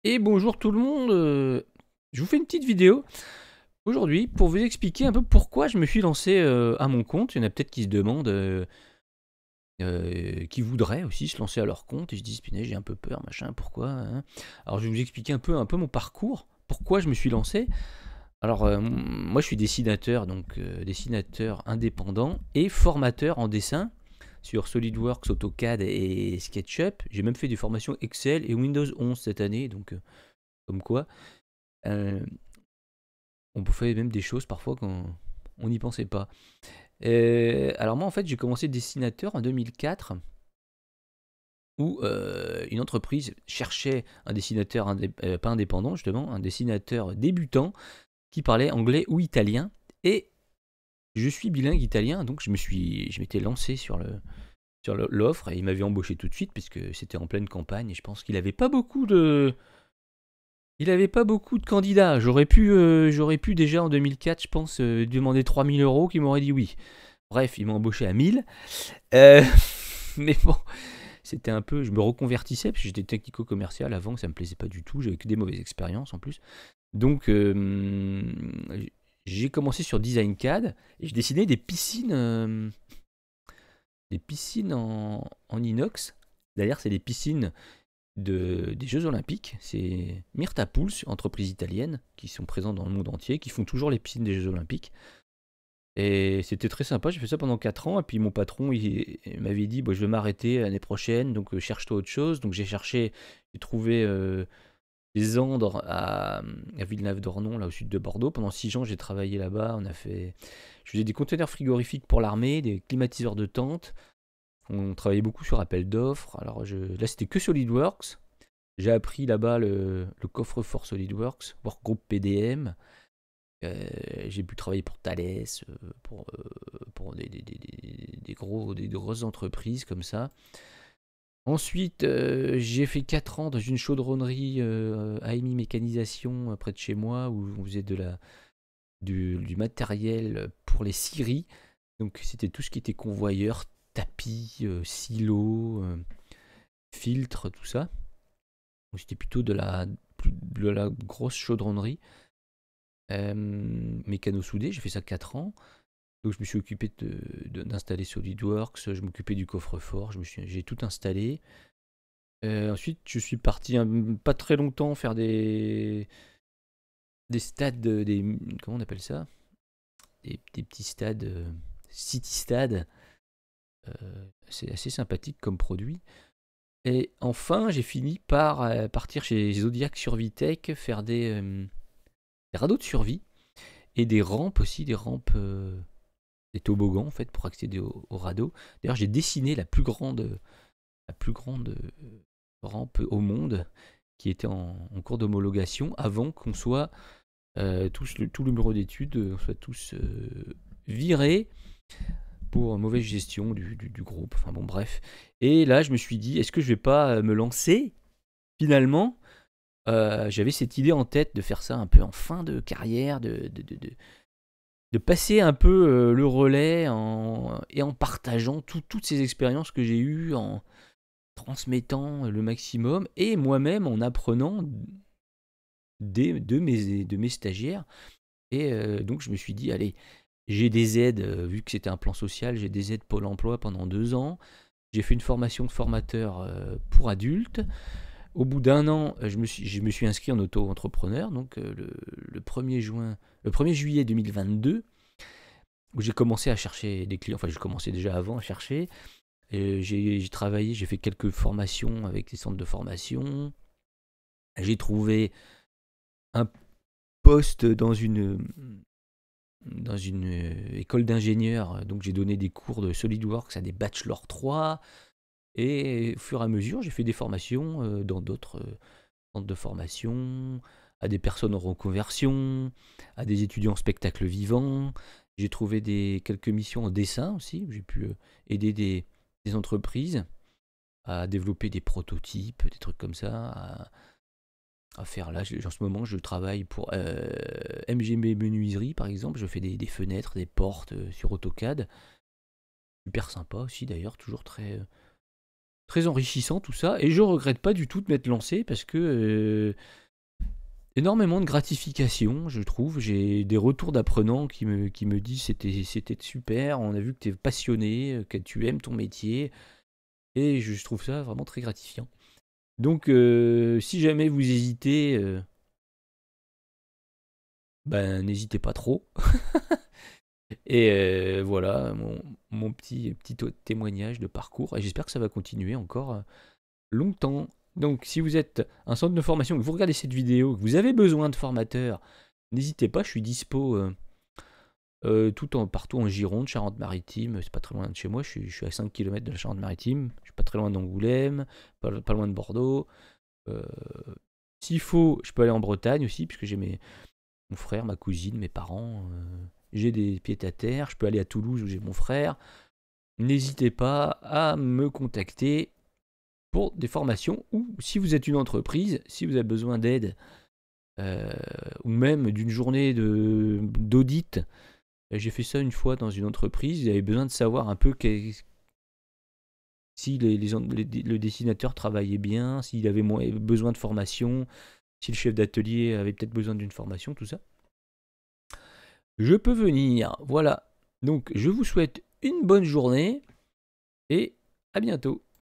Et bonjour tout le monde, je vous fais une petite vidéo aujourd'hui pour vous expliquer un peu pourquoi je me suis lancé à mon compte. Il y en a peut-être qui se demandent, qui voudraient aussi se lancer à leur compte et se disent punaise j'ai un peu peur, machin, pourquoi hein. Alors je vais vous expliquer un peu mon parcours, pourquoi je me suis lancé. Alors moi je suis dessinateur, donc dessinateur indépendant et formateur en dessin sur SolidWorks, AutoCAD et SketchUp. J'ai même fait des formations Excel et Windows 11 cette année, donc comme quoi. Euh, on fait même des choses parfois quand on n'y pensait pas. Alors moi en fait j'ai commencé dessinateur en 2004 où une entreprise cherchait un dessinateur pas indépendant justement, un dessinateur débutant qui parlait anglais ou italien. Et je suis bilingue italien, donc je m'étais lancé sur l'offre et il m'avait embauché tout de suite puisque c'était en pleine campagne et je pense qu'il n'avait pas beaucoup de candidats. J'aurais pu déjà en 2004, je pense, demander 3 000 € qui m'auraient dit oui. Bref, ils m'ont embauché à 1000. Euh, mais bon, c'était un peu. Je me reconvertissais parce que j'étais technico-commercial avant, ça me plaisait pas du tout. J'avais que des mauvaises expériences en plus. Donc, j'ai commencé sur Design CAD et je dessinais des piscines en inox. D'ailleurs, c'est des piscines des Jeux Olympiques. C'est Myrta Pouls, entreprise italienne, qui sont présentes dans le monde entier, qui font toujours les piscines des Jeux Olympiques. Et c'était très sympa, j'ai fait ça pendant 4 ans, et puis mon patron, il m'avait dit, bah, je vais m'arrêter l'année prochaine, donc cherche-toi autre chose. Donc j'ai trouvé des Andres à Villeneuve-d'Ornon, là au sud de Bordeaux. Pendant 6 ans, j'ai travaillé là-bas, je faisais des conteneurs frigorifiques pour l'armée, des climatiseurs de tente. On travaillait beaucoup sur appel d'offres. Alors là, c'était que SolidWorks. J'ai appris là-bas le coffre-fort SolidWorks, Workgroup PDM. J'ai pu travailler pour Thales, pour des grosses entreprises comme ça. Ensuite, j'ai fait 4 ans dans une chaudronnerie AMI Mécanisation près de chez moi où on faisait du matériel pour les scieries. Donc c'était tout ce qui était convoyeur, tapis, silos, filtres, tout ça. Donc c'était plutôt de la grosse chaudronnerie. Mécano-soudé, j'ai fait ça 4 ans. Donc je me suis occupé d'installer SolidWorks, je m'occupais du coffre-fort, j'ai tout installé. Ensuite, je suis parti pas très longtemps faire des stades, comment on appelle ça? Des petits stades, city stades. C'est assez sympathique comme produit. Et enfin, j'ai fini par partir chez Zodiac Survitech, faire des radeaux de survie et des rampes aussi, des toboggans en fait pour accéder au radeau. D'ailleurs, j'ai dessiné la plus grande rampe au monde qui était en cours d'homologation avant qu'on soit tout le bureau d'études, on soit tous virés pour mauvaise gestion du groupe. Enfin bon, bref. Et là, je me suis dit, est-ce que je vais pas me lancer finalement. J'avais cette idée en tête de faire ça un peu en fin de carrière, de passer un peu le relais et en partageant toutes ces expériences que j'ai eues, en transmettant le maximum, et moi-même en apprenant de mes stagiaires. Et donc je me suis dit, allez, j'ai des aides, vu que c'était un plan social, j'ai des aides Pôle Emploi pendant 2 ans. J'ai fait une formation de formateur pour adultes. Au bout d'un an, je me suis inscrit en auto-entrepreneur, donc le 1er le 1er juillet 2022, où j'ai commencé à chercher des clients. Enfin, j'ai commencé déjà avant à chercher. Et j'ai travaillé, j'ai fait quelques formations avec les centres de formation. J'ai trouvé un poste dans une école d'ingénieurs. Donc j'ai donné des cours de SolidWorks à des bachelor 3. Et au fur et à mesure, j'ai fait des formations dans d'autres centres de formation, à des personnes en reconversion, à des étudiants en spectacle vivant. J'ai trouvé quelques missions en dessin aussi, où j'ai pu aider des entreprises à développer des prototypes, des trucs comme ça, à faire. Là, en ce moment, je travaille pour MGB Menuiserie, par exemple. Je fais des fenêtres, des portes sur AutoCAD. Super sympa aussi, d'ailleurs, toujours très très enrichissant tout ça, et je regrette pas du tout de m'être lancé parce que énormément de gratification, je trouve. J'ai des retours d'apprenants qui me disent c'était super, on a vu que tu es passionné, que tu aimes ton métier, et je trouve ça vraiment très gratifiant. Donc si jamais vous hésitez, ben n'hésitez pas trop. Et voilà mon petit témoignage de parcours, et j'espère que ça va continuer encore longtemps. Donc si vous êtes un centre de formation, que vous regardez cette vidéo, que vous avez besoin de formateurs, n'hésitez pas, je suis dispo partout en Gironde, Charente-Maritime, c'est pas très loin de chez moi, je suis à 5 km de la Charente-Maritime, je suis pas très loin d'Angoulême, pas loin de Bordeaux. Euh, S'il faut, je peux aller en Bretagne aussi, puisque j'ai mon frère, ma cousine, mes parents, j'ai des pieds-à-terre, je peux aller à Toulouse où j'ai mon frère. N'hésitez pas à me contacter pour des formations, ou si vous êtes une entreprise, si vous avez besoin d'aide, ou même d'une journée d'audit. J'ai fait ça une fois dans une entreprise, j'avais besoin de savoir un peu si le dessinateur travaillait bien, s'il avait besoin de formation, si le chef d'atelier avait peut-être besoin d'une formation, tout ça. Je peux venir, voilà. Donc je vous souhaite une bonne journée et à bientôt.